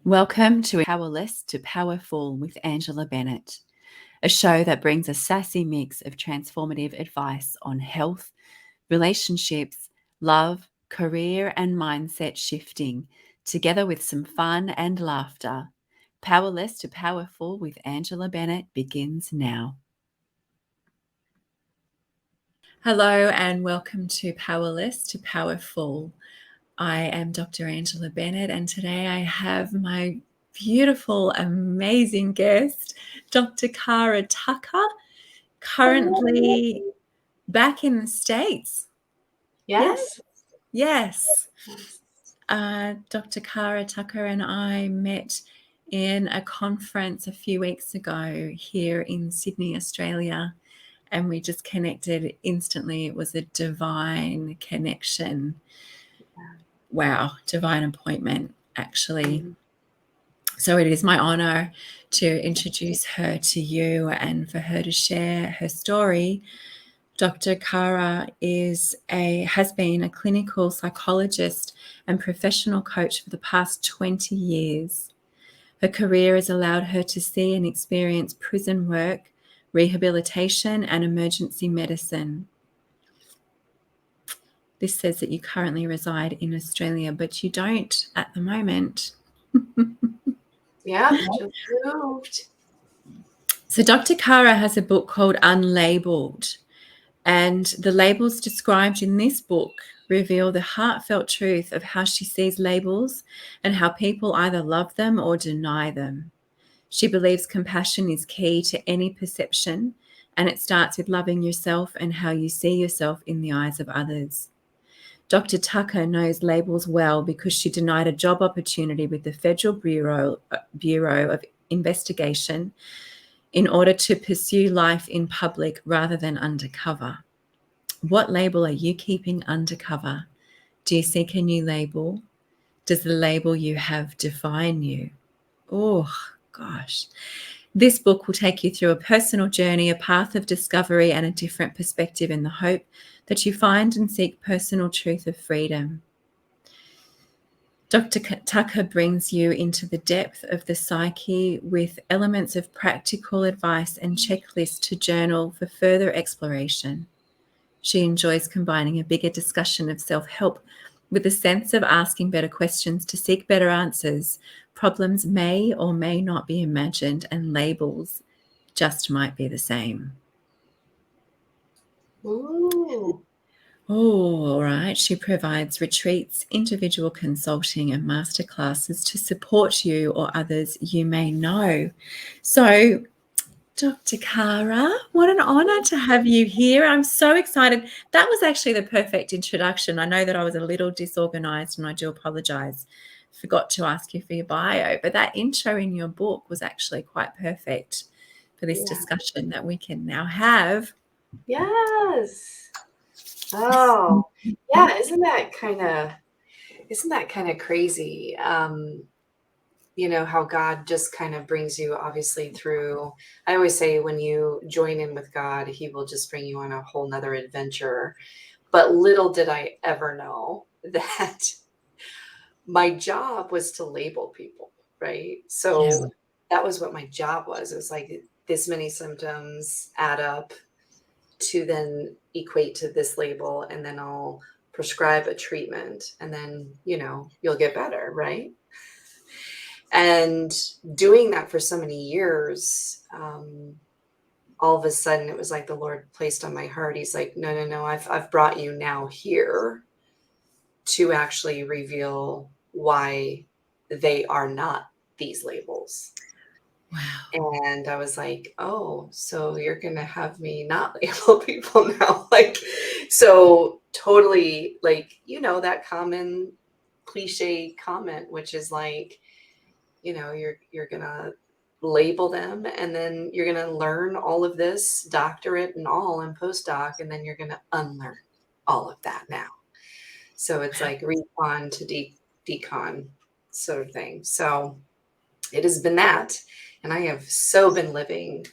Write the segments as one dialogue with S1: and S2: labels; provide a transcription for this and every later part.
S1: Welcome to Powerless to Powerful with Angela Bennett, a show that brings a sassy mix of transformative advice on health, relationships, love, career, and mindset shifting, together with some fun and laughter. Powerless to Powerful with Angela Bennett begins now. Hello and welcome to Powerless to Powerful. I am Dr. Angela Bennett, and today I have my beautiful, amazing guest, Dr. Cara Tucker, currently back in the States.
S2: Yes.
S1: Yes. Dr. Cara Tucker and I met in a conference a few weeks ago here in Sydney, Australia, and we just connected instantly. It was a divine connection. Wow, divine appointment, actually. So it is my honor to introduce her to you and for her to share her story. Dr. Cara has been a clinical psychologist and professional coach for the past 20 years. Her career has allowed her to see and experience prison work, rehabilitation, and emergency medicine. This says that you currently reside in Australia, but you don't at the moment.
S2: Yeah, just moved.
S1: So Dr. Cara has a book called Unlabeled, and the labels described in this book reveal the heartfelt truth of how she sees labels and how people either love them or deny them. She believes compassion is key to any perception, and it starts with loving yourself and how you see yourself in the eyes of others. Dr. Tucker knows labels well because she denied a job opportunity with the Federal Bureau of Investigation in order to pursue life in public rather than undercover. What label are you keeping undercover? Do you seek a new label? Does the label you have define you? Oh, gosh. This book will take you through a personal journey, a path of discovery, and a different perspective in the hope that you find and seek personal truth of freedom. Dr. Tucker brings you into the depth of the psyche with elements of practical advice and checklists to journal for further exploration. She enjoys combining a bigger discussion of self-help with a sense of asking better questions to seek better answers. Problems may or may not be imagined, and labels just might be the same.
S2: Ooh.
S1: Oh, all right. She provides retreats, individual consulting, and masterclasses to support you or others you may know. So, Dr. Cara, what an honor to have you here. I'm so excited. That was actually the perfect introduction. I know that I was a little disorganized and I do apologize. Forgot to ask you for your bio, but that intro in your book was actually quite perfect for this discussion that we can now have.
S2: Yes. Oh, yeah. Isn't that kind of crazy? How God just kind of brings you obviously through. I always say when you join in with God, he will just bring you on a whole nother adventure. But little did I ever know that my job was to label people, right? So that was what my job was. It was like this many symptoms add up to then equate to this label, and then I'll prescribe a treatment, and then, you'll get better, right? And doing that for so many years, all of a sudden it was like the Lord placed on my heart. He's like, no, I've brought you now here to actually reveal why they are not these labels.
S1: Wow.
S2: And I was like, oh, so you're going to have me not label people now. So totally that common cliche comment, which is like, you're going to label them, and then you're going to learn all of this doctorate and all and postdoc, and then you're going to unlearn all of that now. So it's like recon to decon sort of thing. So it has been that. And I have so been living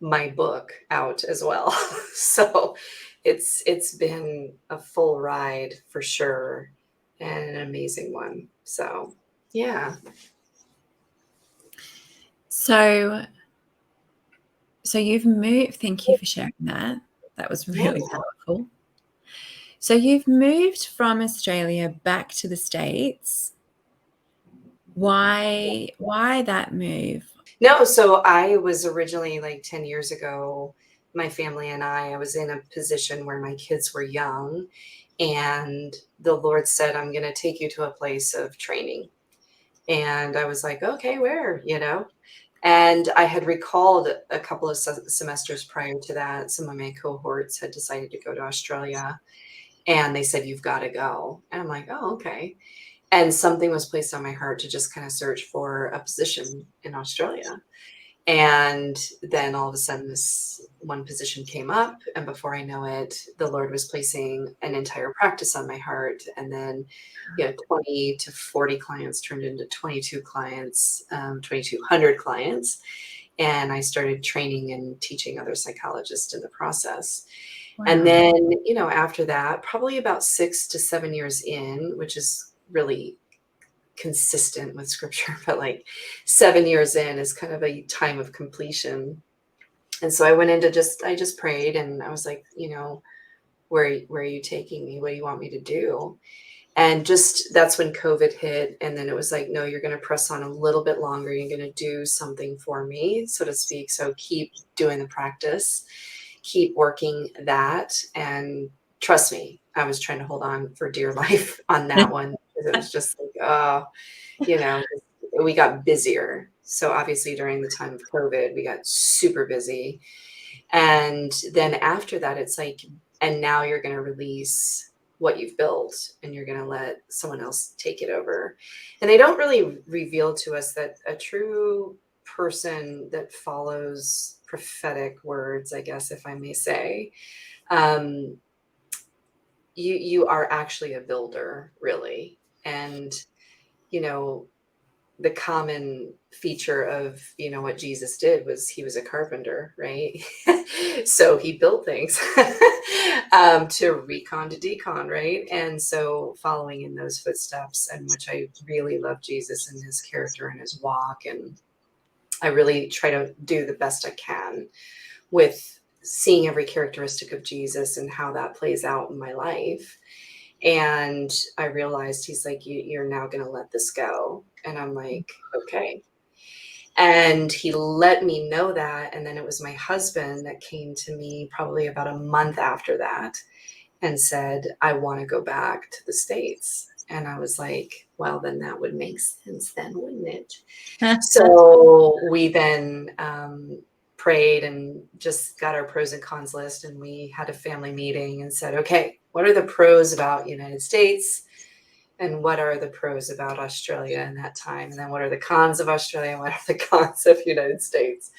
S2: my book out as well. So it's been a full ride for sure, and an amazing one. So yeah.
S1: So you've moved. Thank you for sharing that. That was
S2: Yeah.
S1: really powerful. So you've moved from Australia back to the States. Why that move?
S2: No, so I was originally like 10 years ago, my family and I was in a position where my kids were young, and the Lord said, I'm going to take you to a place of training. And I was like, okay, where, And I had recalled a couple of semesters prior to that, some of my cohorts had decided to go to Australia, and they said, you've got to go. And I'm like, oh, okay. And something was placed on my heart to just kind of search for a position in Australia. And then all of a sudden, this one position came up. And before I know it, the Lord was placing an entire practice on my heart. And then, 20 to 40 clients turned into 22 clients, 2,200 clients. And I started training and teaching other psychologists in the process. And
S1: Wow.
S2: then, after that, probably about 6 to 7 years in, which is really consistent with scripture, but like 7 years in is kind of a time of completion. And so I went into I just prayed, and I was like, where are you taking me? What do you want me to do? And just that's when COVID hit. And then it was like, no, you're going to press on a little bit longer. You're going to do something for me, so to speak. So keep doing the practice, keep working that. And trust me, I was trying to hold on for dear life on that one, because it was just like, oh, you know, we got busier. So obviously during the time of COVID, we got super busy. And then after that, it's like, and now you're going to release what you've built, and you're going to let someone else take it over. And they don't really reveal to us that a true person that follows prophetic words, I guess, if I may say, um, you are actually a builder, really. And, you know, the common feature of, what Jesus did was he was a carpenter, right? So he built things to recon to decon, right? And so following in those footsteps, and which I really love Jesus and his character and his walk. And I really try to do the best I can with seeing every characteristic of Jesus and how that plays out in my life. And I realized he's like, you're now going to let this go. And I'm like, okay. And he let me know that. And then it was my husband that came to me probably about a month after that and said, I want to go back to the States. And I was like, well, then that would make sense then, wouldn't it? So we then prayed and just got our pros and cons list. And we had a family meeting and said, okay, what are the pros about United States? And what are the pros about Australia in that time? And then what are the cons of Australia? And what are the cons of United States?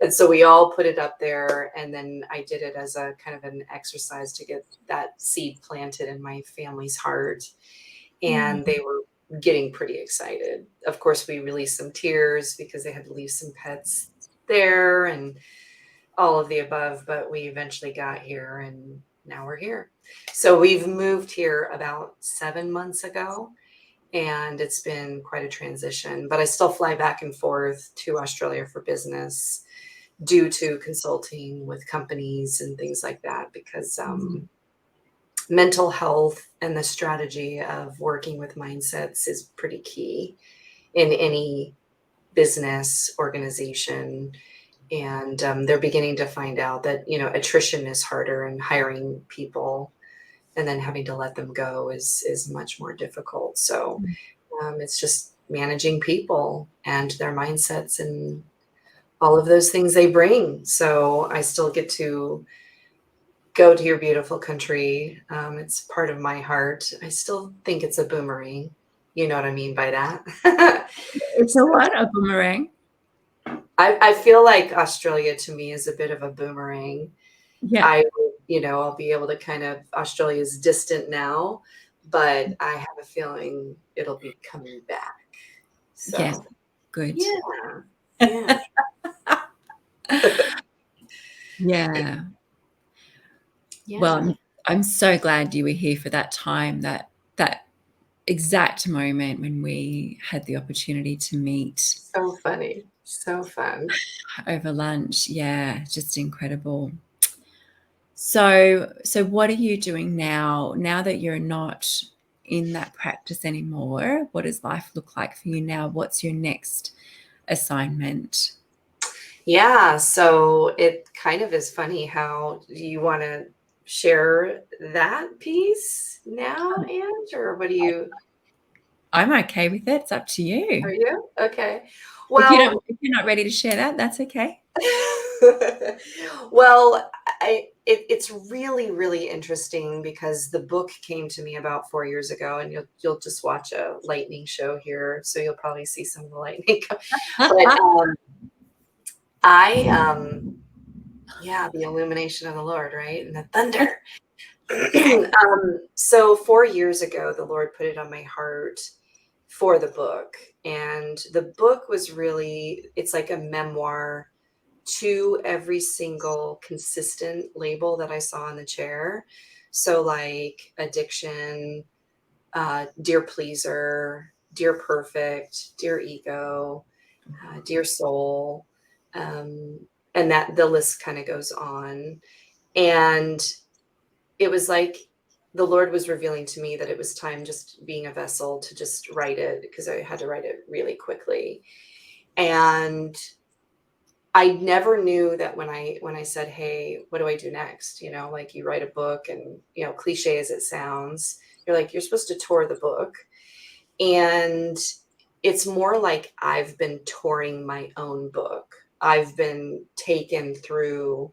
S2: And so we all put it up there. And then I did it as a kind of an exercise to get that seed planted in my family's heart. And they were getting pretty excited. Of course, we released some tears because they had to leave some pets there and all of the above, but we eventually got here, and now we're here. So we've moved here about 7 months ago, and it's been quite a transition, but I still fly back and forth to Australia for business due to consulting with companies and things like that, because mental health and the strategy of working with mindsets is pretty key in any business organization. And they're beginning to find out that, attrition is harder, and hiring people and then having to let them go is much more difficult. So it's just managing people and their mindsets and all of those things they bring. So I still get to go to your beautiful country. It's part of my heart. I still think it's a boomerang. You know what I mean by that?
S1: It's a what? A boomerang?
S2: I feel like Australia to me is a bit of a boomerang.
S1: Yeah.
S2: I'll be able to kind of, Australia's distant now, but I have a feeling it'll be coming back.
S1: Yes.
S2: So,
S1: Good.
S2: yeah. Yeah.
S1: Yeah.
S2: Yeah.
S1: Well, I'm so glad you were here for that time, that exact moment when we had the opportunity to meet.
S2: So funny. So fun.
S1: Over lunch. Yeah, just incredible. So what are you doing now that you're not in that practice anymore? What does life look like for you now? What's your next assignment?
S2: Yeah, so it kind of is funny how you want to share that piece now, Ange, or what do you,
S1: I'm okay with it. It's up to
S2: are
S1: you.
S2: you? Okay.
S1: If you
S2: Well,
S1: don't, if you're not ready to share that, that's okay.
S2: well, it's really, really interesting because the book came to me about 4 years ago, and you'll just watch a lightning show here, so you'll probably see some of the lightning. But I yeah, the illumination of the Lord, right? And the thunder. So 4 years ago, the Lord put it on my heart for the book. And the book was really, it's like a memoir to every single consistent label that I saw in the chair. So like addiction, dear pleaser, dear perfect, dear ego, dear soul. Um, and that the list kind of goes on. And it was like the Lord was revealing to me that it was time, just being a vessel, to just write it, because I had to write it really quickly. And I never knew that when I said, "Hey, what do I do next?" Like you write a book, and cliche as it sounds, you're like, you're supposed to tour the book. And it's more like I've been touring my own book. I've been taken through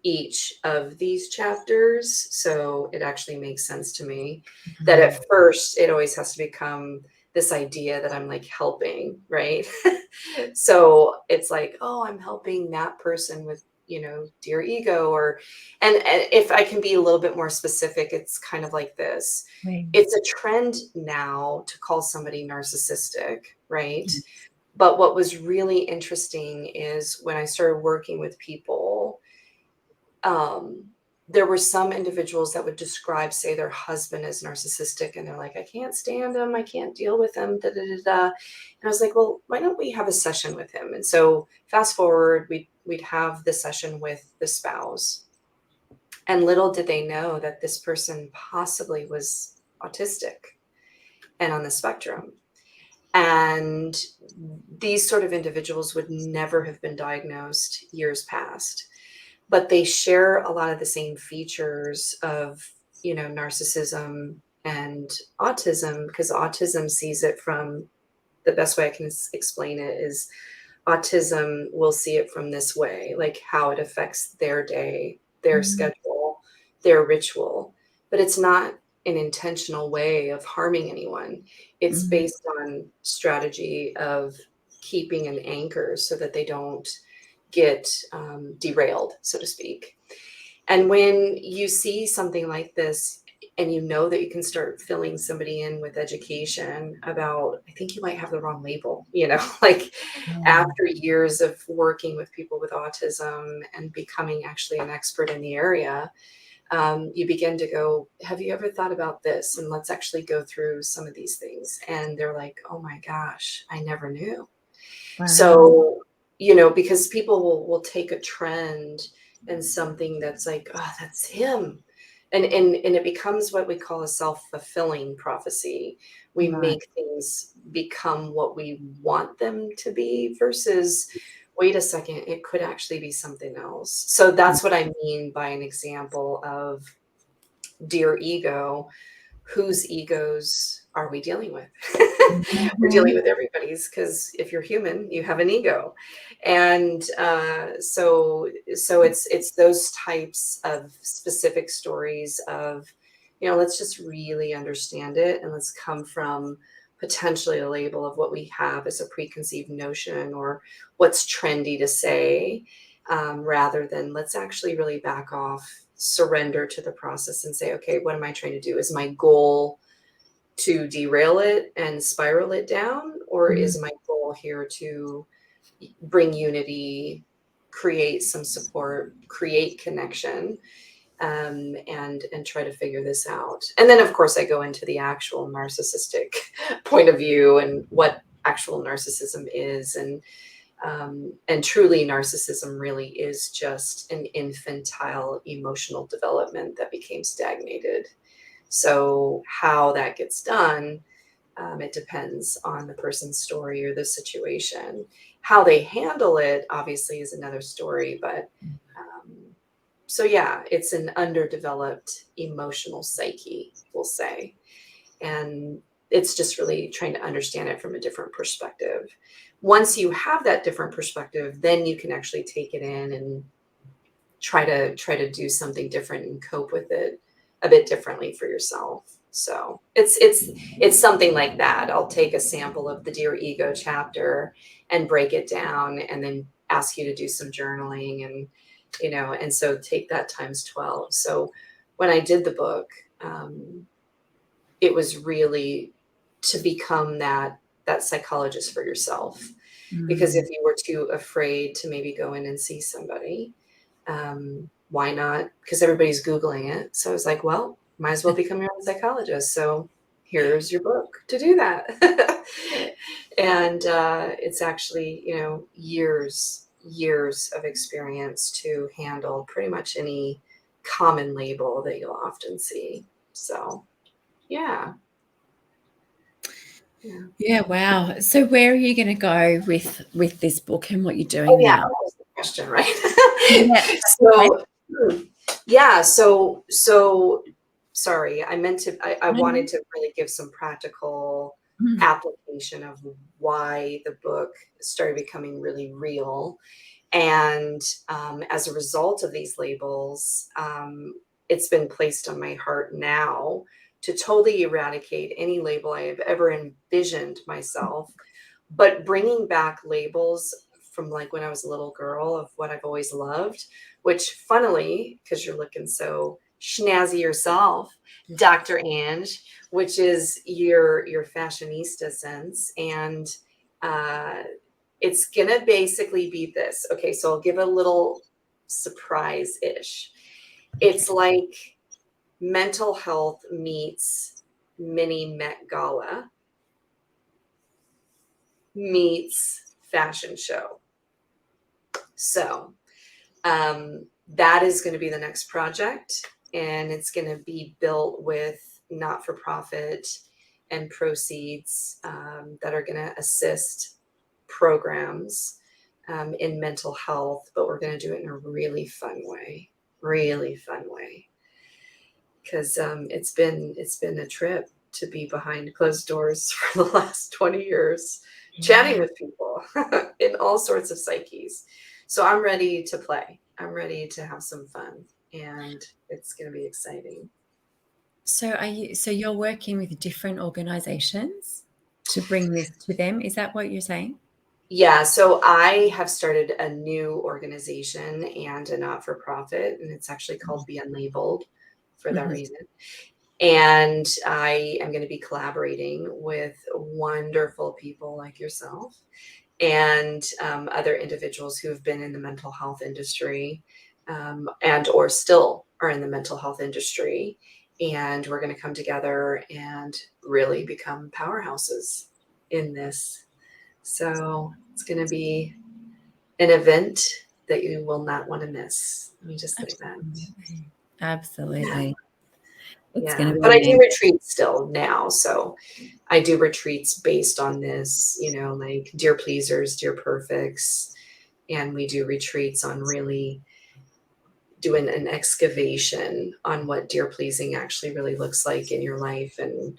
S2: each of these chapters. So it actually makes sense to me that at first it always has to become this idea that I'm like helping, right? So it's like, oh, I'm helping that person with, dear ego, and if I can be a little bit more specific, it's kind of like this. It's a trend now to call somebody narcissistic, right? But what was really interesting is when I started working with people, um, there were some individuals that would describe, say, their husband as narcissistic, and they're like, I can't stand him, I can't deal with him, da da da da. And I was like, well, why don't we have a session with him? And so fast forward, we'd have the session with the spouse. And little did they know that this person possibly was autistic and on the spectrum. And these sort of individuals would never have been diagnosed years past, but they share a lot of the same features of, narcissism and autism, because autism sees it from, the best way I can explain it is, autism will see it from this way, like how it affects their day, their schedule, their ritual. But it's not an intentional way of harming anyone. It's based on strategy of keeping an anchor so that they don't get derailed, so to speak. And when you see something like this, and you know that you can start filling somebody in with education about, I think you might have the wrong label, like after years of working with people with autism and becoming actually an expert in the area, you begin to go, have you ever thought about this? And let's actually go through some of these things. And they're like, oh my gosh, I never knew. So, because people will take a trend and something that's like, oh, that's him. And it becomes what we call a self-fulfilling prophecy. We
S1: Right.
S2: make things become what we want them to be versus, wait a second, it could actually be something else. So that's what I mean by an example of dear ego. Whose egos are we dealing with? We're dealing with everybody's, because if you're human, you have an ego. And so it's those types of specific stories of, let's just really understand it, and let's come from potentially a label of what we have as a preconceived notion or what's trendy to say, rather than let's actually really back off, surrender to the process and say, okay, what am I trying to do? Is my goal to derail it and spiral it down? Or is my goal here to bring unity, create some support, create connection? and try to figure this out. And then, of course, I go into the actual narcissistic point of view and what actual narcissism is. And truly, narcissism really is just an infantile emotional development that became stagnated. So how that gets done, it depends on the person's story or the situation. How they handle it, obviously, is another story. But so, yeah, it's an underdeveloped emotional psyche, we'll say. And it's just really trying to understand it from a different perspective. Once you have that different perspective, then you can actually take it in and try to do something different and cope with it a bit differently for yourself. So it's something like that. I'll take a sample of the Dear Ego chapter and break it down, and then ask you to do some journaling, and so take that times 12. So when I did the book, it was really to become that psychologist for yourself. Because if you were too afraid to maybe go in and see somebody, why not? Because everybody's Googling it. So I was like, well, might as well become your own psychologist. So here's your book to do that. And it's actually, years of experience to handle pretty much any common label that you'll often see. So, yeah. Yeah.
S1: Yeah, wow. So where are you going to go with this book and what you're
S2: Oh,
S1: doing
S2: yeah,
S1: now?
S2: that was the question, right?
S1: Yeah.
S2: So, yeah, so sorry, I wanted to really give some practical
S1: Mm.
S2: application of why the book started becoming really real. And as a result of these labels, it's been placed on my heart now to totally eradicate any label I have ever envisioned myself, but bringing back labels from like when I was a little girl of what I've always loved, which funnily, because you're looking so snazzy yourself, Dr. Ange, which is your fashionista sense. And uh, it's gonna basically be this. Okay, so I'll give a little surprise-ish. It's like mental health meets mini Met Gala meets fashion show. So that is going to be the next project, and it's going to be built with not-for-profit and proceeds that are going to assist programs in mental health, but we're going to do it in a really fun way, because it's been a trip to be behind closed doors for the last 20 years, chatting with people in all sorts of psyches. So I'm ready to play. I'm ready to have some fun, and it's going to be exciting.
S1: So you're working with different organizations to bring this to them? Is that what you're saying?
S2: Yeah, so I have started a new organization and a not-for-profit, and it's actually called Be Unlabeled for that
S1: Mhm.
S2: reason. And I am going to be collaborating with wonderful people like yourself and other individuals who have been in the mental health industry and or still are in the mental health industry. And we're going to come together and really become powerhouses in this. So it's going to be an event that you will not want to miss. Let me just say that.
S1: Absolutely.
S2: Yeah.
S1: Absolutely. It's going
S2: Yeah.
S1: to be
S2: But I do
S1: amazing.
S2: retreat still now. So I do retreats based on this, like Dear Pleasers, Dear Perfects. And we do retreats on really doing an excavation on what dear pleasing actually really looks like in your life, and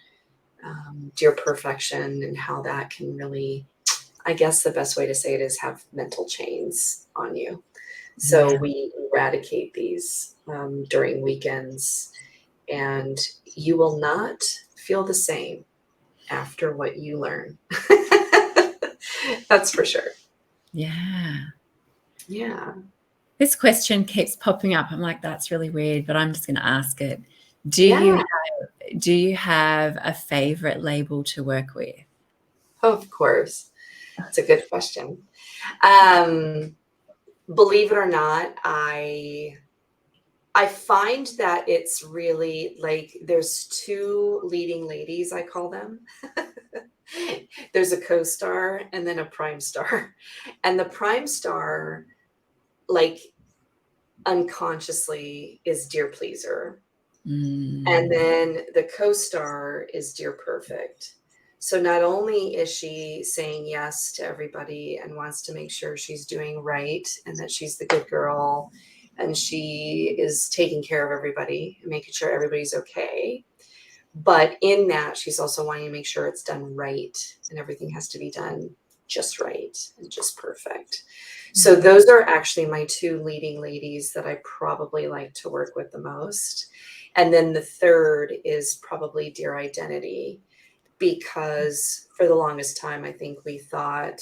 S2: dear perfection, and how that can really, I guess the best way to say it is have mental chains on you. So
S1: Yeah.
S2: we eradicate these during weekends, and you will not feel the same after what you learn. That's for sure.
S1: Yeah.
S2: Yeah.
S1: This question keeps popping up. I'm like, that's really weird, but I'm just going to ask it.
S2: Yeah.
S1: Do you have a favorite label to work with?
S2: Of course. It's a good question. Um, Believe it or not, I I find that it's really like there's two leading ladies, I call them. There's a co-star and then a prime star. And the prime star, like unconsciously, is dear pleaser. And then the co-star is dear perfect. So not only is she saying yes to everybody and wants to make sure she's doing right and that she's the good girl and she is taking care of everybody and making sure everybody's okay. But in that, she's also wanting to make sure it's done right and everything has to be done just right and just perfect. So those are actually my two leading ladies that I probably like to work with the most. And then the third is probably Dear Identity, because for the longest time, I think we thought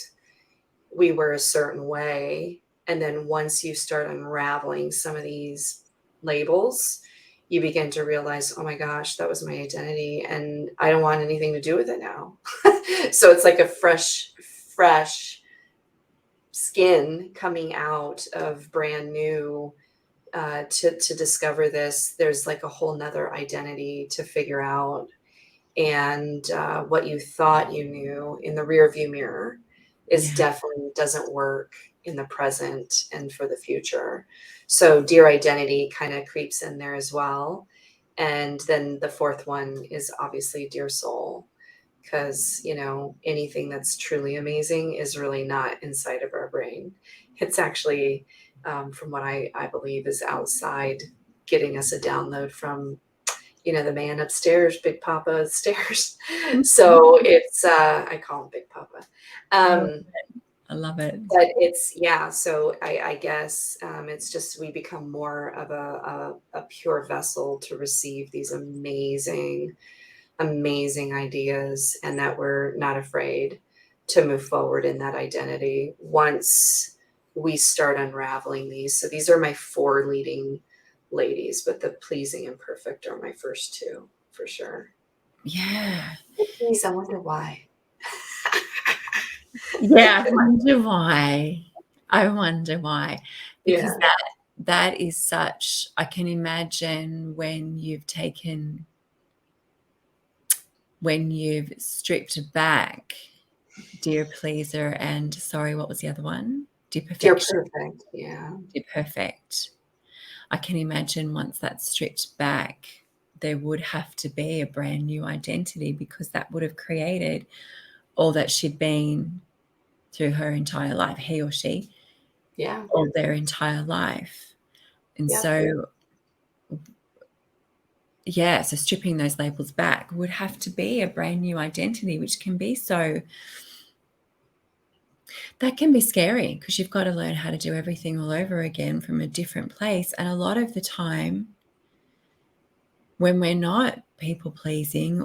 S2: we were a certain way. And then once you start unraveling some of these labels, you begin to realize, oh my gosh, that was my identity and I don't want anything to do with it now. So it's like a fresh skin coming out of brand new to discover this. There's like a whole nother identity to figure out. And what you thought you knew in the rear view mirror is definitely doesn't work in the present and for the future. So Dear Identity kind of creeps in there as well. And then the fourth one is obviously Dear Soul, because, you know, anything that's truly amazing is really not inside of our brain. It's actually, from what I believe, is outside, getting us a download from, you know, the man upstairs, Big Papa upstairs. So it's, I call him Big Papa.
S1: I love it.
S2: But it's, yeah, so I guess it's just we become more of a pure vessel to receive these amazing, amazing ideas, and that we're not afraid to move forward in that identity once we start unraveling these. So these are my four leading ladies, but the pleasing and perfect are my first two for sure.
S1: Yeah.
S2: Please, I wonder why.
S1: Yeah, I wonder why. I wonder why. Because
S2: Yeah.
S1: that is such, I can imagine when you've stripped back Dear Pleaser and, sorry, what was the other one? Dear
S2: Dear
S1: Perfection.
S2: perfect. Yeah.
S1: Dear Perfect. I can imagine once that's stripped back, there would have to be a brand new identity, because that would have created all that she'd been through her entire life, he or she,
S2: Yeah.
S1: or their entire life. And
S2: Yeah.
S1: so, yeah, so stripping those labels back would have to be a brand new identity, which can be that can be scary, because you've got to learn how to do everything all over again from a different place. And a lot of the time, when we're not people pleasing,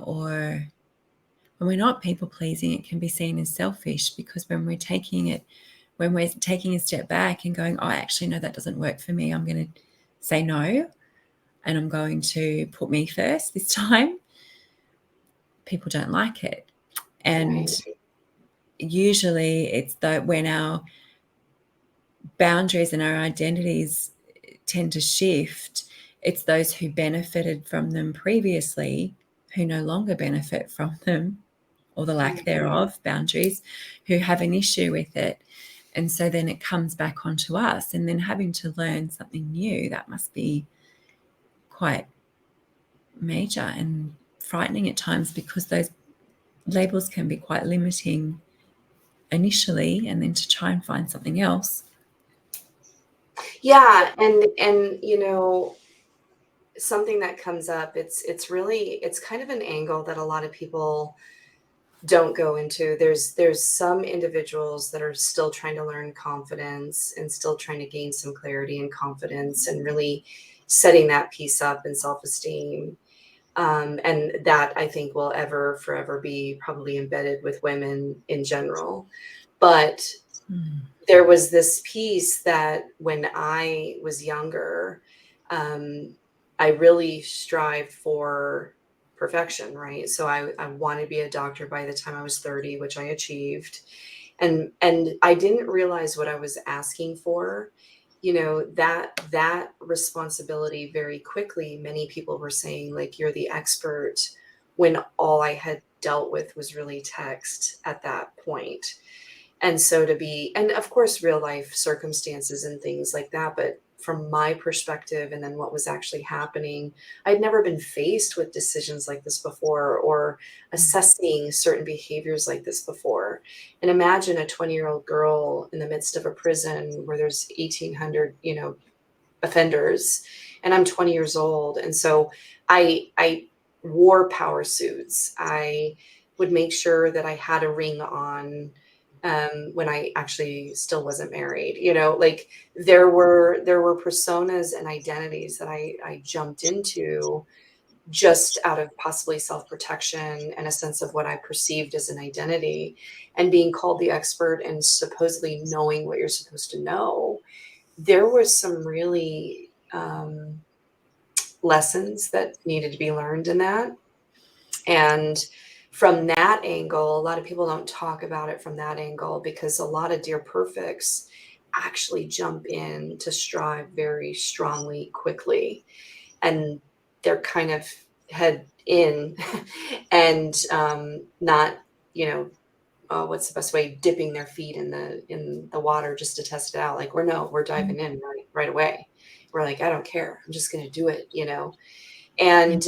S1: it can be seen as selfish, because when we're taking a step back and going, oh, actually, no, that doesn't work for me, I'm going to say no, and I'm going to put me first this time, people don't like it. And usually it's that when our boundaries and our identities tend to shift, it's those who benefited from them previously who no longer benefit from them, or the lack thereof, boundaries, who have an issue with it. And so then it comes back onto us, and then having to learn something new, that must be quite major and frightening at times, because those labels can be quite limiting initially, and then to try and find something else.
S2: Yeah. And, you know, something that comes up, it's really, it's kind of an angle that a lot of people don't go into. There's some individuals that are still trying to learn confidence and still trying to gain some clarity and confidence and really setting that piece up and self-esteem. And that, I think, will forever be probably embedded with women in general. But there was this piece that when I was younger, I really strived for perfection, right? So I wanted to be a doctor by the time I was 30, which I achieved. And I didn't realize what I was asking for. that responsibility very quickly, many people were saying, like, you're the expert, when all I had dealt with was really text at that point. And so and of course, real life circumstances and things like that. But from my perspective, and then what was actually happening, I'd never been faced with decisions like this before, or assessing certain behaviors like this before. And imagine a 20-year-old girl in the midst of a prison where there's 1,800, offenders, and I'm 20 years old. And so I wore power suits. I would make sure that I had a ring on, when I actually still wasn't married. Like, there were personas and identities that I jumped into, just out of possibly self-protection and a sense of what I perceived as an identity, and being called the expert and supposedly knowing what you're supposed to know. There was some really, lessons that needed to be learned in that. And from that angle, a lot of people don't talk about it from that angle, because a lot of dear perfects actually jump in to strive very strongly, quickly, and they're kind of head in and, not, what's the best way, dipping their feet in the water just to test it out. Like, we're diving in right away. We're like, I don't care. I'm just going to do it.
S1: Yeah.
S2: And,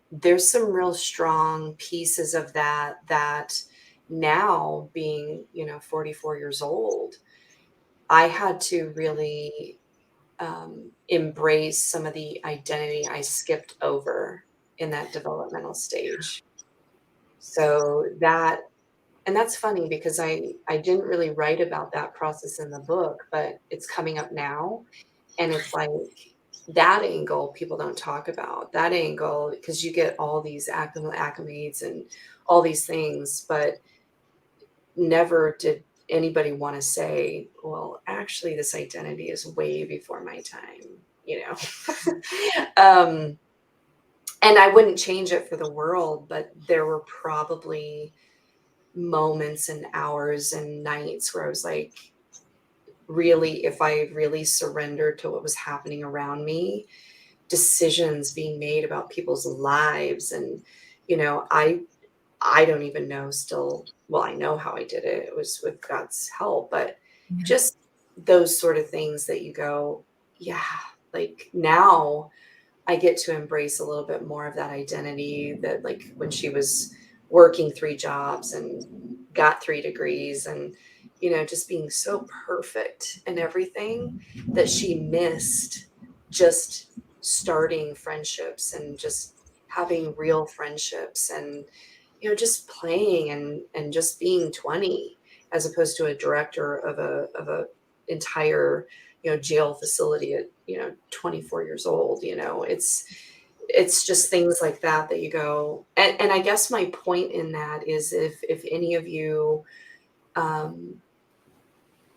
S2: there's some real strong pieces of that now, being, 44 years old, I had to really, embrace some of the identity I skipped over in that developmental stage. So that's funny, because I didn't really write about that process in the book, but it's coming up now, and it's like, that angle people don't talk about. That angle, because you get all these acclimates and all these things, but never did anybody want to say, well, actually, this identity is way before my time, you know. um, and I wouldn't change it for the world, but there were probably moments and hours and nights where I was like, really, if I really surrendered to what was happening around me, decisions being made about people's lives, and I don't even know still. Well, I know how I did it. It was with God's help, but
S1: Yeah.
S2: just those sort of things that you go, yeah, like, now I get to embrace a little bit more of that identity, that, like, when she was working 3 jobs and got 3 degrees, and, just being so perfect and everything, that she missed just starting friendships and just having real friendships, and, just playing and just being 20, as opposed to a director of a entire, jail facility at, 24 years old. It's just things like that you go. And I guess my point in that is, if any of you, um,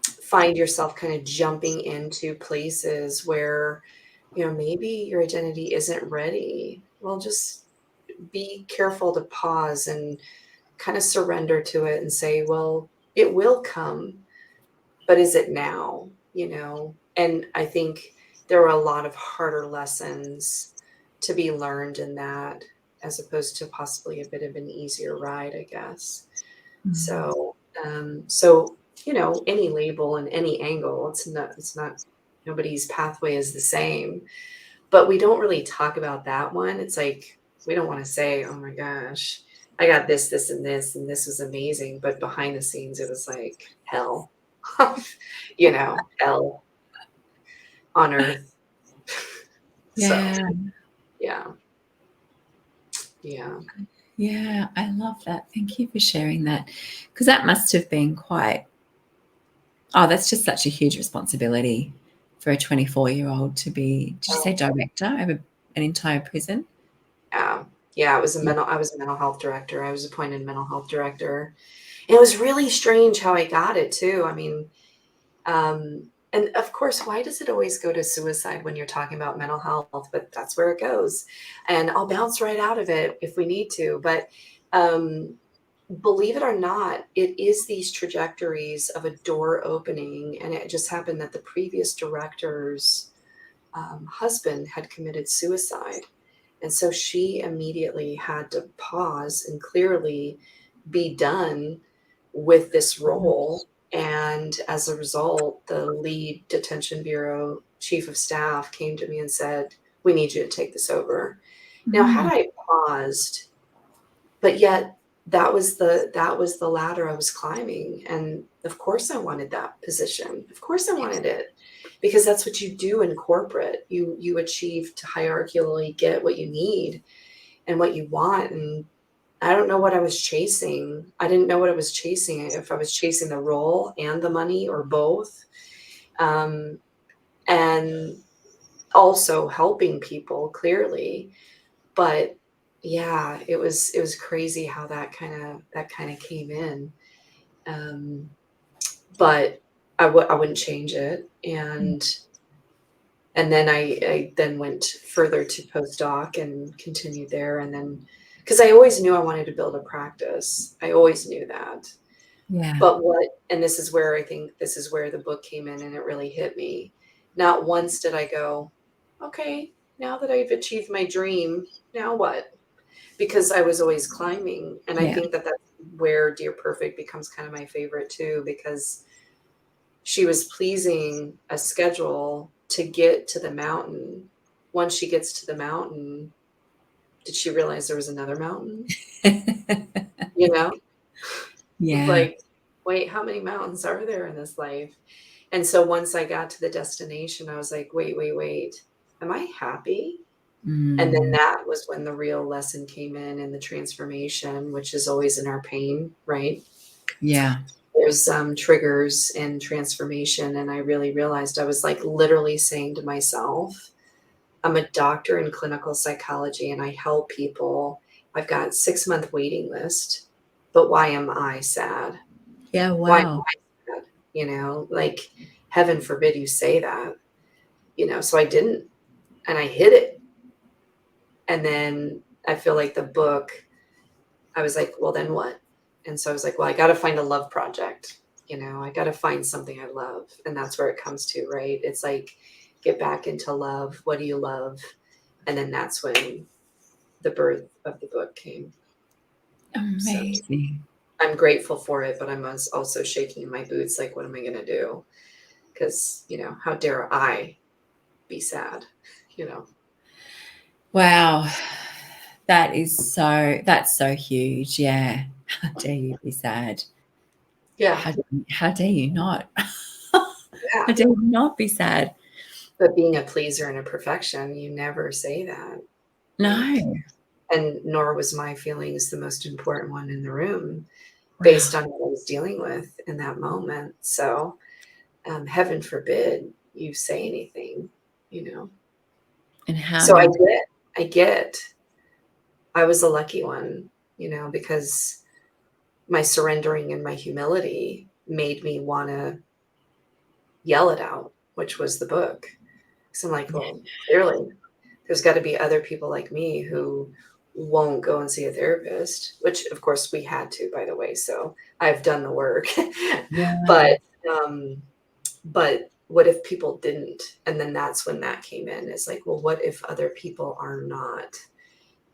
S2: find yourself kind of jumping into places where, maybe your identity isn't ready, well, just be careful to pause and kind of surrender to it and say, well, it will come, but is it now? And I think there are a lot of harder lessons to be learned in that, as opposed to possibly a bit of an easier ride, I guess.
S1: Mm.
S2: So any label and any angle, it's not nobody's pathway is the same, but we don't really talk about that one. It's like, we don't want to say, oh my gosh, I got this and this was amazing, but behind the scenes it was like hell. Hell on earth. So,
S1: Yeah.
S2: yeah. Yeah.
S1: Yeah. I love that. Thank you for sharing that. Because that must have been that's just such a huge responsibility for a 24-year-old to be, did you say
S2: Oh,
S1: director of an entire prison?
S2: yeah. Yeah,
S1: Yeah.
S2: I was a mental health director. I was appointed mental health director. It was really strange how I got it too. I mean, and of course, why does it always go to suicide when you're talking about mental health? But that's where it goes. And I'll bounce right out of it if we need to. But, um, believe it or not, it is these trajectories of a door opening. And it just happened that the previous director's husband had committed suicide. And so she immediately had to pause and clearly be done with this role. And as a result, the lead detention bureau chief of staff came to me and said, "We need you to take this over." Now, had
S1: Mm.
S2: I paused, but yet that was the ladder I was climbing, and of course I wanted that position. Of course I wanted it, because that's what you do in corporate. You achieve to hierarchically get what you need and what you want, and I don't know what I was chasing. I didn't know what I was chasing, if I was chasing the role and the money or both. And also helping people clearly. But yeah, it was crazy how that kind of came in. Um, but I wouldn't change it. And then I then went further to postdoc and continued there. And then, because I always knew I wanted to build a practice. I always knew that.
S1: Yeah.
S2: But and this is where I think this is where the book came in and it really hit me. Not once did I go, okay, now that I've achieved my dream, now what? Because I was always climbing. And I
S1: Yeah.
S2: think that that's where Dear Perfect becomes kind of my favorite too, because she was pleasing a schedule to get to the mountain. Once she gets to the mountain, did she realize there was another mountain? You know,
S1: Yeah.
S2: like, wait, how many mountains are there in this life? And so once I got to the destination, I was like, wait, wait, wait, am I happy? And then
S1: Mm.
S2: that was when the real lesson came in, and the transformation, which is always in our pain, right?
S1: Yeah.
S2: There's triggers and transformation. And I really realized I was like literally saying to myself, I'm a doctor in clinical psychology and I help people. I've got 6-month waiting list, but why am I sad?
S1: Yeah.
S2: Why am
S1: Wow.
S2: I sad? Like, heaven forbid you say that, so I didn't, and I hid it. And then I feel like the book, I was like, well, then what? And so I was like, well, I got to find a love project. I got to find something I love. And that's where it comes to, right? It's like, get back into love. What do you love? And then that's when the birth of the book came. So
S1: Amazing.
S2: I'm grateful for it, but I'm also shaking in my boots. Like, what am I going to do? Because, how dare I be sad, you know?
S1: Wow. That's so huge. Yeah. How dare you be sad?
S2: Yeah.
S1: How dare you not? How
S2: Yeah.
S1: dare you not be sad?
S2: But being a pleaser and a perfection, you never say that. Like,
S1: No.
S2: and nor was my feelings the most important one in the room
S1: Wow.
S2: based on what I was dealing with in that moment. So, heaven forbid you say anything, you know.
S1: And how
S2: So
S1: many
S2: I get, I was a lucky one, because my surrendering and my humility made me want to yell it out, which was the book. So I'm like, well, clearly there's got to be other people like me who won't go and see a therapist, which of course we had to, by the way. So I've done the work.
S1: yeah.
S2: but um but what if people didn't? And then that's when that came in. It's like, well, what if other people are not?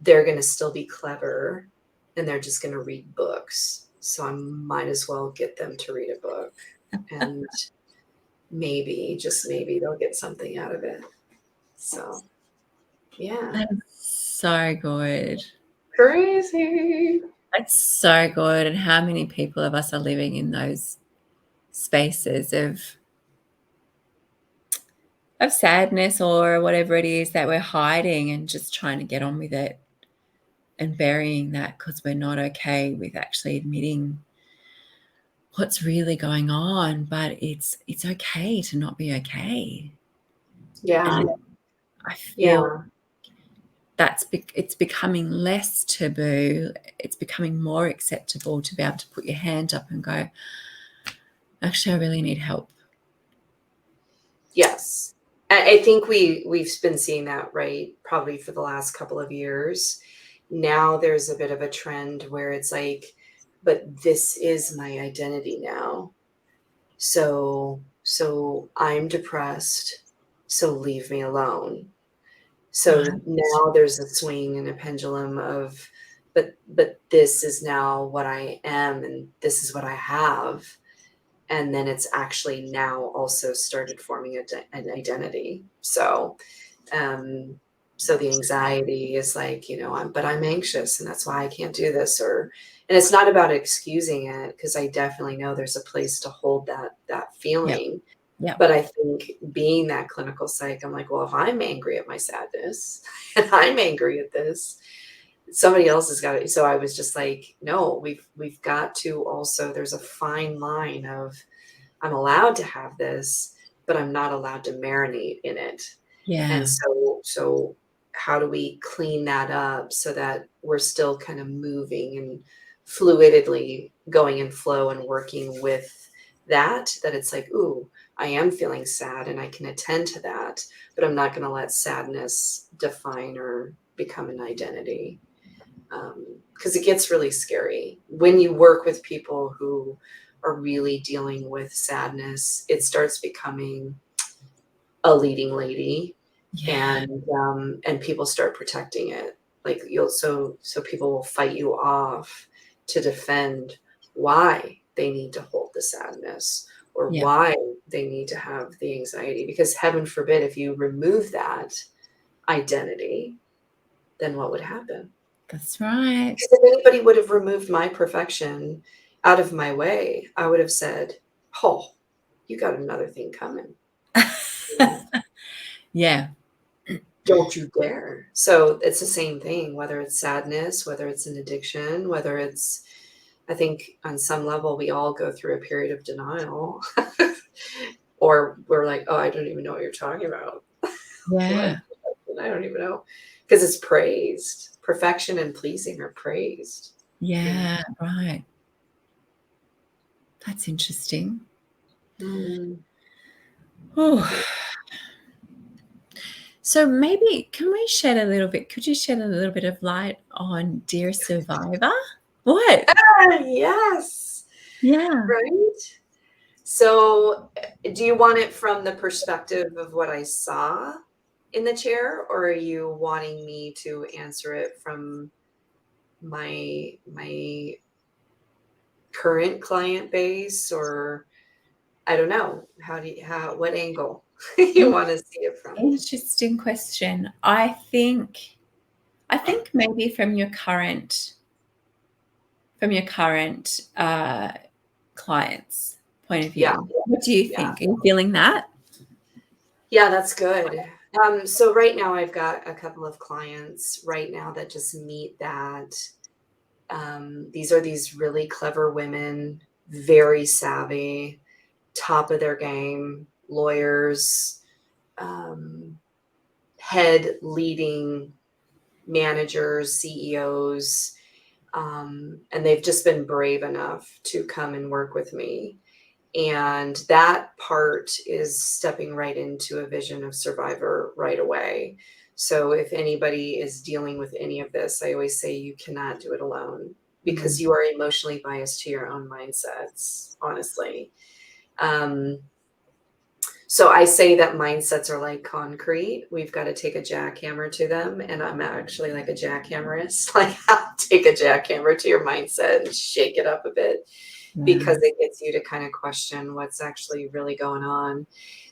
S2: They're going to still be clever and they're just going to read books. So I might as well get them to read a book, and maybe, just maybe, they'll get something out of it. So, yeah.
S1: That's so good.
S2: Crazy.
S1: That's so good. And how many people of us are living in those spaces of sadness or whatever it is that we're hiding and just trying to get on with it and burying that because we're not okay with actually admitting what's really going on. But it's okay to not be okay.
S2: Yeah.
S1: And I feel
S2: Yeah.
S1: it's becoming less taboo. It's becoming more acceptable to be able to put your hand up and go, actually, I really need help.
S2: Yes. I think we've been seeing that, right? Probably for the last couple of years. Now there's a bit of a trend where it's like but this is my identity now. So I'm depressed, so leave me alone. So
S1: Right.
S2: now there's a swing and a pendulum of, but this is now what I am, and this is what I have. And then it's actually now also started forming an identity. Um, so the anxiety is like, I'm anxious and that's why I can't do this, and it's not about excusing it, because I definitely know there's a place to hold that
S1: Yep.
S2: feeling.
S1: Yep.
S2: But I think being that clinical psych, I'm like, well, if I'm angry at my sadness and I'm angry at this, somebody else has got it. So I was just like, no, we've got to also, there's a fine line of, I'm allowed to have this, but I'm not allowed to marinate in it. And
S1: Yeah.
S2: so how do we clean that up so that we're still kind of moving and fluidly going in flow and working with that it's like, ooh, I am feeling sad and I can attend to that, but I'm not going to let sadness define or become an identity. Because it gets really scary when you work with people who are really dealing with sadness. It starts becoming a leading lady,
S1: Yeah.
S2: and people start protecting it. Like so people will fight you off to defend why they need to hold the sadness or
S1: Yeah.
S2: why they need to have the anxiety, because heaven forbid if you remove that identity, then what would happen?
S1: That's right.
S2: Because if anybody would have removed my perfection out of my way, I would have said, oh, you got another thing coming. You know?
S1: Yeah.
S2: Don't you dare. So it's the same thing, whether it's sadness, whether it's an addiction, whether it's, I think on some level, we all go through a period of denial. Or we're like, oh, I don't even know what you're talking about. What?
S1: Yeah.
S2: I don't even know. Because it's praised. Perfection and pleasing are praised.
S1: Yeah. Right. That's interesting.
S2: Mm.
S1: Oh. So maybe can we shed a little bit? Could you shed a little bit of light on Dear Survivor? What?
S2: Yes.
S1: Yeah.
S2: Right? So, do you want it from the perspective of what I saw in the chair, or are you wanting me to answer it from my current client base, or I don't know, what angle you want to see it from?
S1: Interesting question. I think maybe from your current clients' point of
S2: Yeah,
S1: view. What do you
S2: yeah.
S1: think? Are you feeling that?
S2: Yeah, that's good. So right now I've got a couple of clients right now that just meet that. These are these really clever women, very savvy, top of their game, lawyers, um, head leading managers, CEOs, and they've just been brave enough to come and work with me. And that part is stepping right into a vision of survivor right away. So if anybody is dealing with any of this, I always say you cannot do it alone, because
S1: Mm.
S2: you are emotionally biased to your own mindsets, honestly. Um, so I say that mindsets are like concrete. We've got to take a jackhammer to them. And I'm actually like a jackhammerist. Like, I'll take a jackhammer to your mindset and shake it up a bit, because
S1: Wow.
S2: it gets you to kind of question what's actually really going on.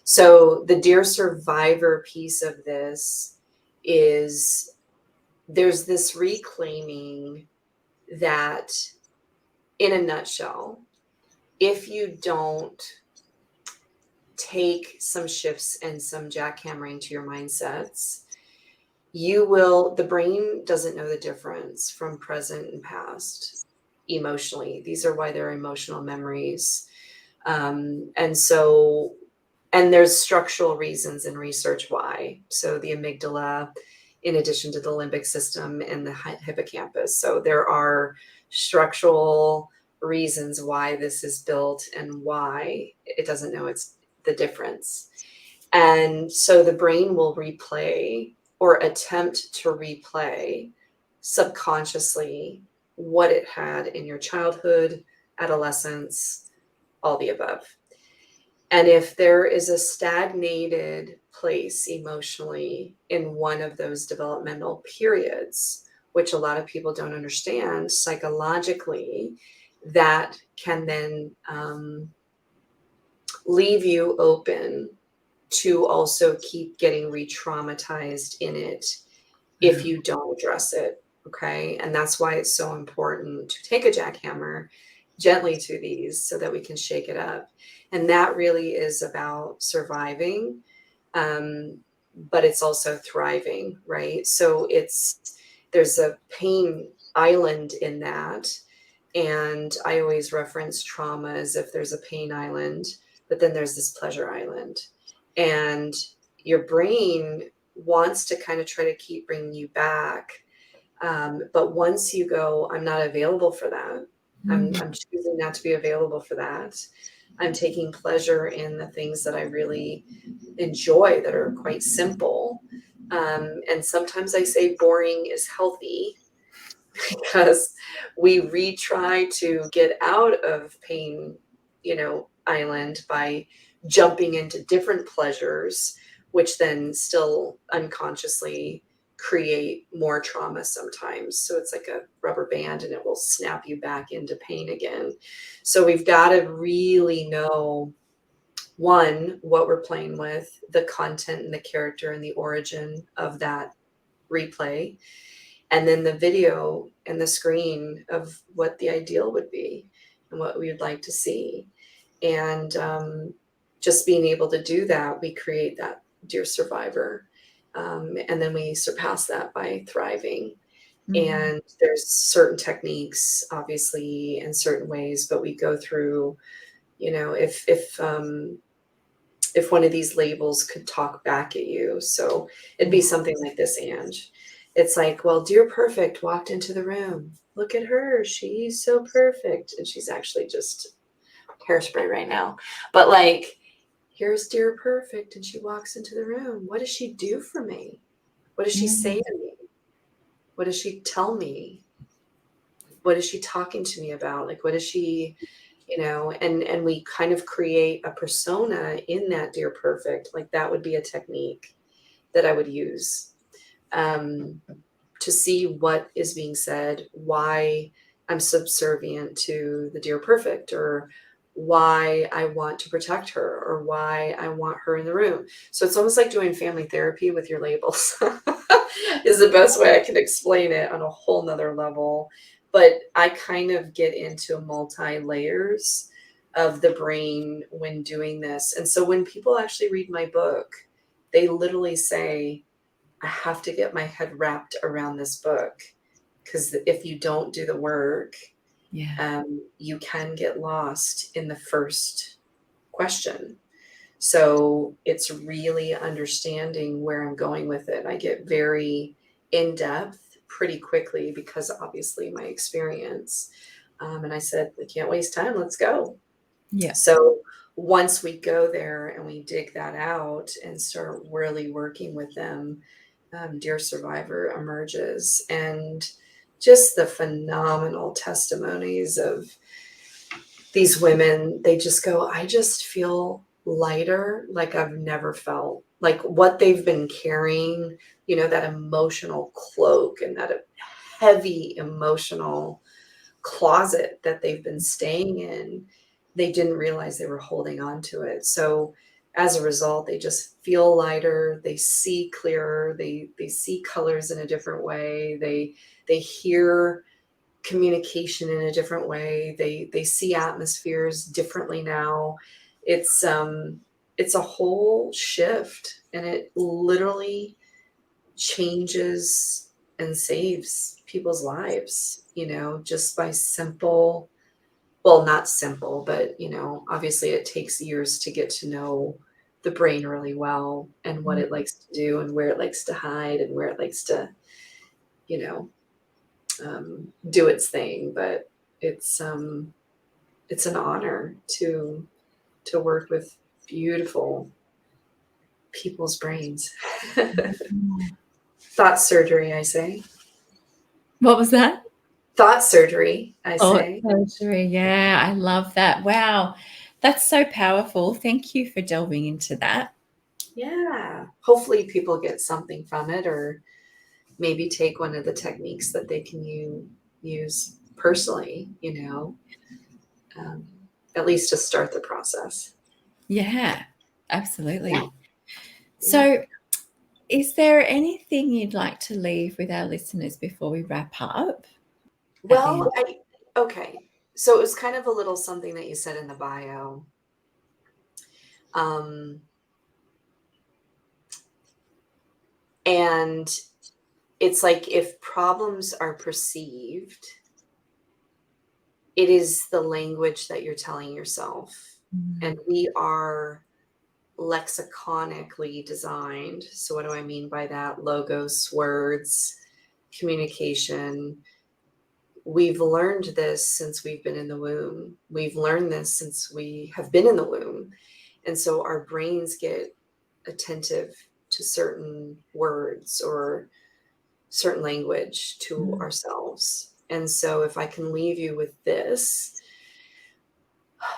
S2: So the Dear Survivor piece of this is, there's this reclaiming that, in a nutshell, if you don't take some shifts and some jackhammering to your mindsets, the brain doesn't know the difference from present and past emotionally. These are why they're emotional memories. And there's structural reasons in research why. So the amygdala, in addition to the limbic system and the hippocampus. So there are structural reasons why this is built and why it doesn't know it's the difference. And so the brain will replay or attempt to replay subconsciously what it had in your childhood, adolescence, all the above. And if there is a stagnated place emotionally in one of those developmental periods, which a lot of people don't understand psychologically, that can then leave you open to also keep getting re-traumatized in it if you don't address it. Okay. And that's why it's so important to take a jackhammer gently to these so that we can shake it up. And that really is about surviving, but it's also thriving, right? So there's a pain island in that. And I always reference trauma as if there's a pain island, but then there's this pleasure island. And your brain wants to kind of try to keep bringing you back. But once you go, I'm not available for that. I'm choosing not to be available for that. I'm taking pleasure in the things that I really enjoy that are quite simple. And sometimes I say boring is healthy because we retry to get out of pain, island by jumping into different pleasures, which then still unconsciously create more trauma sometimes. So it's like a rubber band and it will snap you back into pain again. So we've got to really know, one, what we're playing with, the content and the character and the origin of that replay, and then the video and the screen of what the ideal would be and what we would like to see. And just being able to do that, we create that dear survivor. And then we surpass that by thriving. And there's certain techniques, obviously, in certain ways, but we go through, if one of these labels could talk back at you. So it'd be something like this, Ange. It's like, well, dear perfect walked into the room. Look at her. She's so perfect. And she's actually just hairspray right now. But like, here's dear perfect. And she walks into the room. What does she do for me? What does she say to me? What does she tell me? What is she talking to me about? Like, what is she, and we kind of create a persona in that dear perfect. Like that would be a technique that I would use to see what is being said, why I'm subservient to the dear perfect, or why I want to protect her, or why I want her in the room. So it's almost like doing family therapy with your labels is the best way I can explain it on a whole nother level. But I kind of get into multi-layers of the brain when doing this. And so when people actually read my book, they literally say, I have to get my head wrapped around this book, because if you don't do the work, you can get lost in the first question. So it's really understanding where I'm going with it. I get very in depth pretty quickly because obviously my experience. And I said, we can't waste time. Let's go.
S1: Yeah.
S2: So once we go there and we dig that out and start really working with them, Dear Survivor emerges. And just the phenomenal testimonies of these women, they just go, I just feel lighter, like I've never felt. Like what they've been carrying, that emotional cloak and that heavy emotional closet that they've been staying in, they didn't realize they were holding on to it. So as a result, they just feel lighter, they see clearer, they see colors in a different way, they hear communication in a different way, they see atmospheres differently now. It's a whole shift, and it literally changes and saves people's lives, just by simple, well, not simple, but, obviously it takes years to get to know the brain really well and what it likes to do and where it likes to hide and where it likes to, do its thing. But it's an honor to work with beautiful people's brains. Thought surgery, I say.
S1: What was that?
S2: Thought surgery, I
S1: Thought
S2: say.
S1: surgery. Yeah, I love that. Wow. That's so powerful. Thank you for delving into that.
S2: Yeah. Hopefully people get something from it, or maybe take one of the techniques that they can use personally, um, at least to start the process.
S1: Yeah,
S2: Yeah.
S1: absolutely.
S2: Yeah.
S1: So, is there anything you'd like to leave with our listeners before we wrap up at the
S2: Well,
S1: end?
S2: okay. So it was kind of a little something that you said in the bio. Um, and it's like, if problems are perceived, it is the language that you're telling yourself. And
S1: Mm,
S2: we are lexiconically designed. So what do I mean by that? Logos, words, communication. We've learned this since we've been in the womb. We've learned this since we have been in the womb. And so our brains get attentive to certain words or certain language to
S1: mm,
S2: ourselves. And so if I can leave you with this,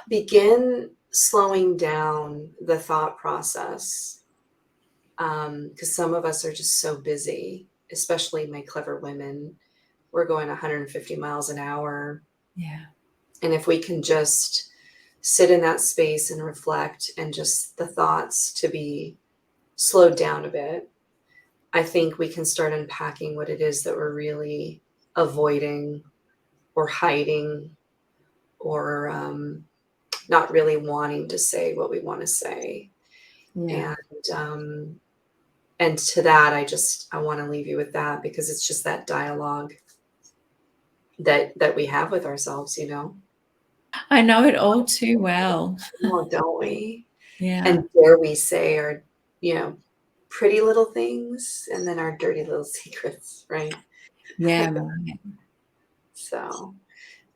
S2: begin slowing down the thought process, because some of us are just so busy, especially my clever women. We're going 150 miles an hour.
S1: yeah.
S2: And if we can just sit in that space and reflect, and just the thoughts to be slowed down a bit, I think we can start unpacking what it is that we're really avoiding or hiding, or not really wanting to say what we want to say.
S1: Yeah.
S2: And and to that, I want to leave you with that, because it's just that dialogue that we have with ourselves.
S1: I know it all too well.
S2: Well, don't we?
S1: Yeah.
S2: And dare we say our, you know, pretty little things, and then our dirty little secrets, right?
S1: Yeah, right.
S2: So,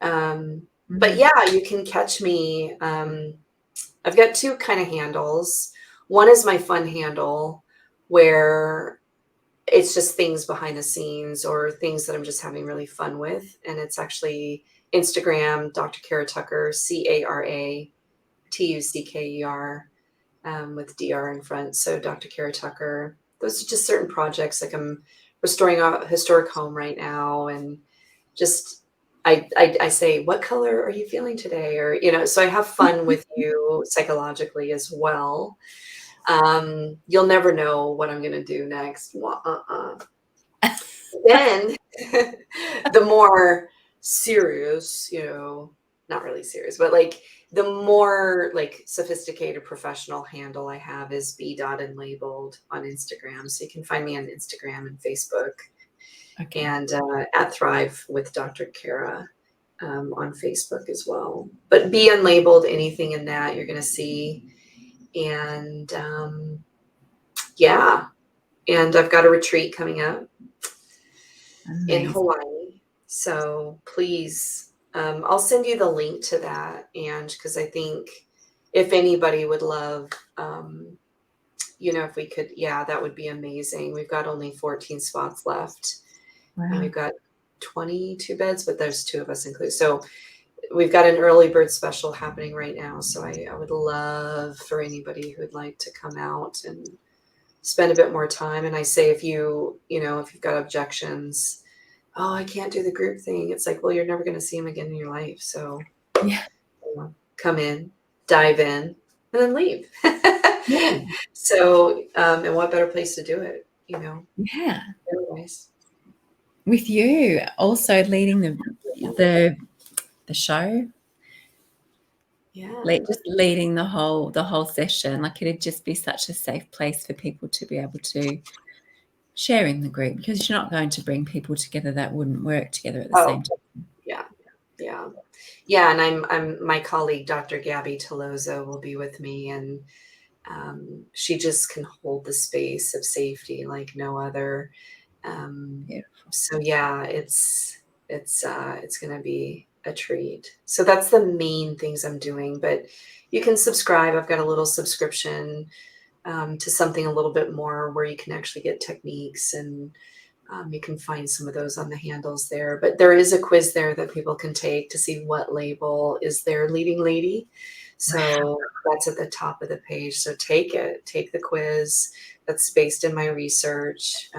S2: but
S1: Mm,
S2: yeah, you can catch me. I've got two kind of handles. One is my fun handle, where it's just things behind the scenes or things that I'm just having really fun with. And it's actually Instagram, Dr. Cara Tucker, CaraTucker, with DR in front. So Dr. Cara Tucker. Those are just certain projects. Like, I'm restoring a historic home right now, and just I say, what color are you feeling today? Or, so I have fun with you psychologically as well. You'll never know what I'm gonna do next. Then the more serious, not really serious, but like the more like sophisticated professional handle I have is b.unlabeled on Instagram. So you can find me on Instagram and Facebook,
S1: okay.
S2: and at Thrive with Dr. Cara on Facebook as well. But be unlabeled, anything in that you're going to see. And yeah, and I've got a retreat coming up in
S1: Amazing.
S2: Hawaii. So please, I'll send you the link to that. And because I think if anybody would love, if we could, yeah, that would be amazing. We've got only 14 spots left, and
S1: Wow.
S2: we've got 22 beds, but there's two of us included. So we've got an early bird special happening right now. So I would love for anybody who'd like to come out and spend a bit more time. And I say, if if you've got objections, oh, I can't do the group thing. It's like, well, you're never going to see them again in your life. So
S1: Yeah.
S2: come in, dive in, and then leave.
S1: Yeah.
S2: So, and what better place to do it,
S1: Yeah.
S2: otherwise?
S1: With you also leading the the show,
S2: Yeah.
S1: just leading the whole session, like it'd just be such a safe place for people to be able to share in the group, because you're not going to bring people together that wouldn't work together at the
S2: Oh,
S1: same time.
S2: yeah. Yeah. Yeah. And my colleague, Dr. Gabby Tolozo, will be with me, and she just can hold the space of safety like no other. Um,
S1: Beautiful.
S2: so yeah, it's gonna be a treat. So that's the main things I'm doing. But you can subscribe. I've got a little subscription to something a little bit more, where you can actually get techniques and You can find some of those on the handles there. But there is a quiz there that people can take to see what label is their leading lady. So that's at the top of the page. So take it. Take the quiz. That's based in my research,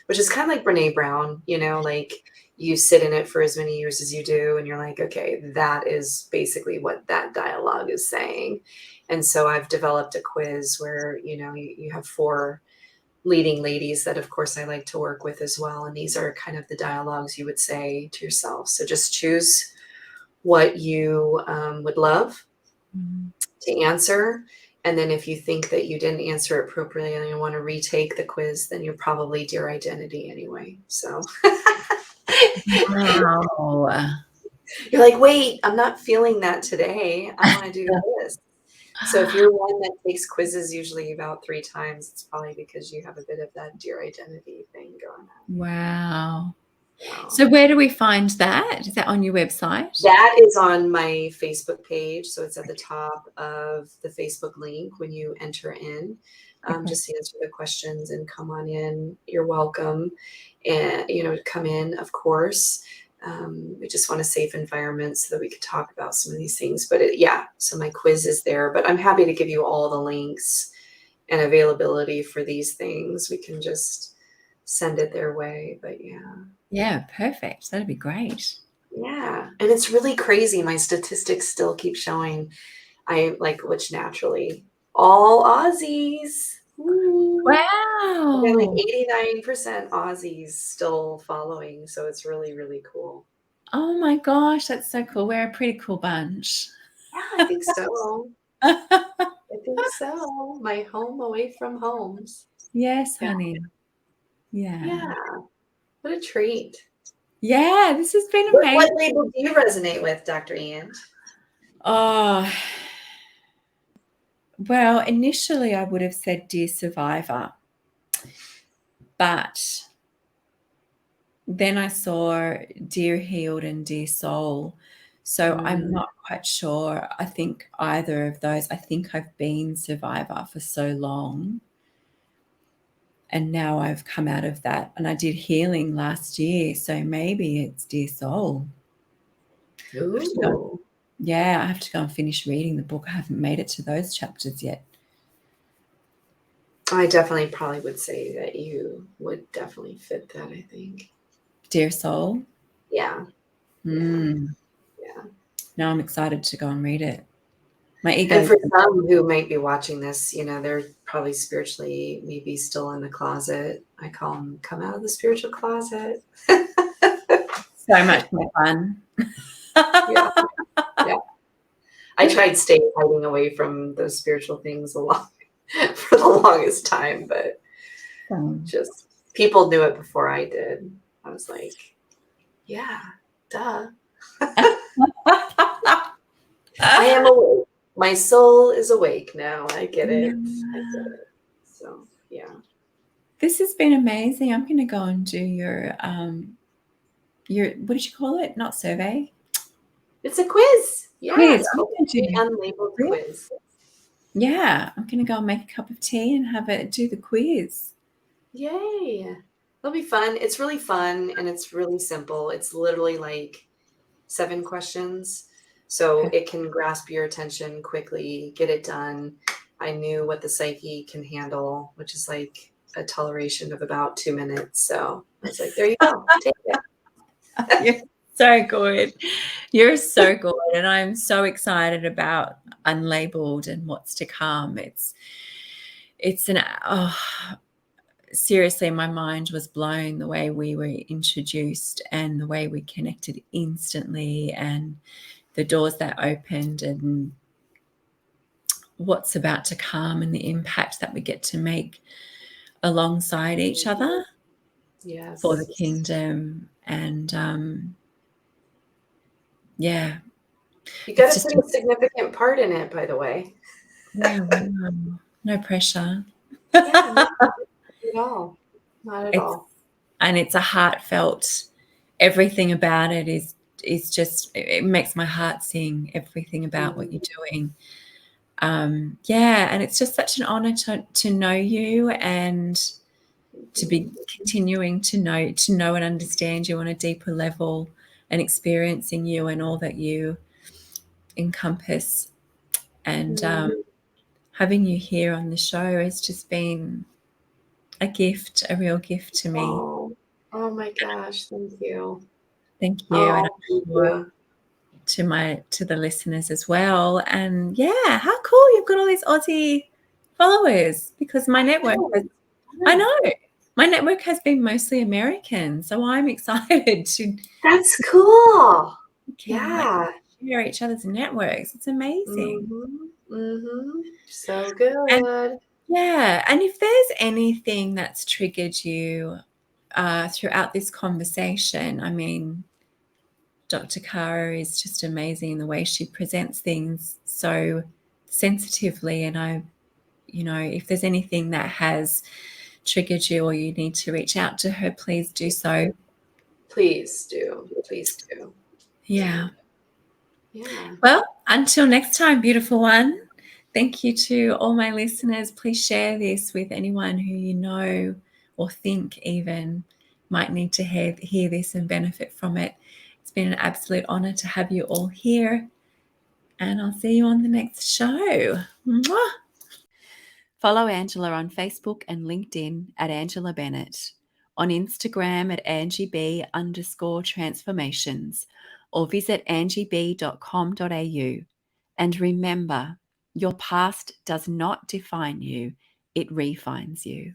S2: which is kind of like Brene Brown, you know, like you sit in it for as many years as you do, and you're like, okay, that is basically what that dialogue is saying. And so I've developed a quiz where, you know, you have 4 leading ladies that, of course, I like to work with as well. And these are kind of the dialogues you would say to yourself. So just choose what you would love to answer. And then if you think that you didn't answer it appropriately and you want to retake the quiz, then you're probably Dear Identity anyway. So
S1: Wow.
S2: you're like, wait, I'm not feeling that today. I want to do this. So if you're one that takes quizzes usually about 3 times, it's probably because you have a bit of that Dear Identity thing going on.
S1: Wow.
S2: Wow.
S1: So where do we find that? Is that on your website?
S2: That is on my Facebook page. So it's at the top of the Facebook link when you enter in. Just answer the questions and come on in. You're welcome. And, you know, come in, of course. We just want a safe environment so that we could talk about some of these things. But yeah, so my quiz is there. But I'm happy to give you all the links and availability for these things. We can just send it their way. But yeah.
S1: Yeah, perfect. That'd be great.
S2: Yeah. And it's really crazy. My statistics still keep showing which naturally all Aussies. Ooh.
S1: Wow.
S2: And like 89% Aussies still following. So it's really, really cool.
S1: Oh my gosh, that's so cool. We're a pretty cool bunch.
S2: Yeah, I think so. I think so. My home away from homes.
S1: Yes,
S2: Yeah.
S1: honey. Yeah.
S2: Yeah. What a treat.
S1: Yeah, this has been
S2: What
S1: amazing.
S2: label do you resonate with, Dr. Ian?
S1: Oh, well, initially I would have said Dear Survivor, but then I saw Dear Healed and Dear Soul. So I'm not quite sure. I think either of those. I think I've been Survivor for so long. And now I've come out of that. And I did healing last year. So maybe it's Dear Soul.
S2: Ooh.
S1: Yeah, I have to go and finish reading the book. I haven't made it to those chapters yet.
S2: I definitely probably would say that you would definitely fit that, I think.
S1: Dear Soul?
S2: Yeah.
S1: Yeah. Now I'm excited to go and read it. My ego.
S2: And for some who might be watching this, you know, they're probably spiritually maybe still in the closet. I call them come out of the spiritual closet.
S1: So much more fun.
S2: Yeah. I tried hiding away from those spiritual things for the longest time, but just people knew it before I did. I was like, yeah, duh. I am awake. My soul is awake now. I get it. So, yeah.
S1: This has been amazing. I'm going to go and do your what did you call it? Not survey.
S2: It's a quiz. Yeah,
S1: Quiz.
S2: it's called the Unlabeled quiz.
S1: Yeah, I'm going to go and make a cup of tea and do the quiz.
S2: Yay. It'll be fun. It's really fun and it's really simple. It's literally like 7 questions. So it can grasp your attention quickly, get it done. I knew what the psyche can handle, which is like a toleration of about 2 minutes. So I was like, there you go. Take it.
S1: You're so good. You're so good. And I'm so excited about Unlabeled and what's to come. Seriously, my mind was blown the way we were introduced and the way we connected instantly and the doors that opened and what's about to come and the impact that we get to make alongside each other for the kingdom. And yeah.
S2: You got to play a significant part in it, by the way.
S1: Yeah, wow. No pressure.
S2: Yeah, not at all. Not at all.
S1: And it's a heartfelt, everything about it is just, it makes my heart sing, everything about what you're doing. Yeah, and it's just such an honor to know you and to be continuing to know and understand you on a deeper level, and experiencing you and all that you encompass. And having you here on the show has just been a gift, a real gift to me.
S2: Oh my gosh, thank you.
S1: Thank you. And
S2: Oh, thank you.
S1: To the listeners as well. And yeah, how cool you've got all these Aussie followers, because my network has, I know, my network has been mostly American, so I'm excited to
S2: That's cool.
S1: like share each other's networks. It's amazing.
S2: So good.
S1: And if there's anything that's triggered you throughout this conversation, I mean, Dr. Cara is just amazing in the way she presents things so sensitively. And if there's anything that has triggered you or you need to reach out to her, please do so.
S2: Please do. Please do.
S1: Yeah.
S2: Yeah.
S1: Well, until next time, beautiful one. Thank you to all my listeners. Please share this with anyone who you know or think even might need to hear this and benefit from it. It's been an absolute honor to have you all here, and I'll see you on the next show. Mwah! Follow Angela on Facebook and LinkedIn at Angela Bennett, on Instagram at AngieB_transformations, or visit angieb.com.au. And remember, your past does not define you, it refines you.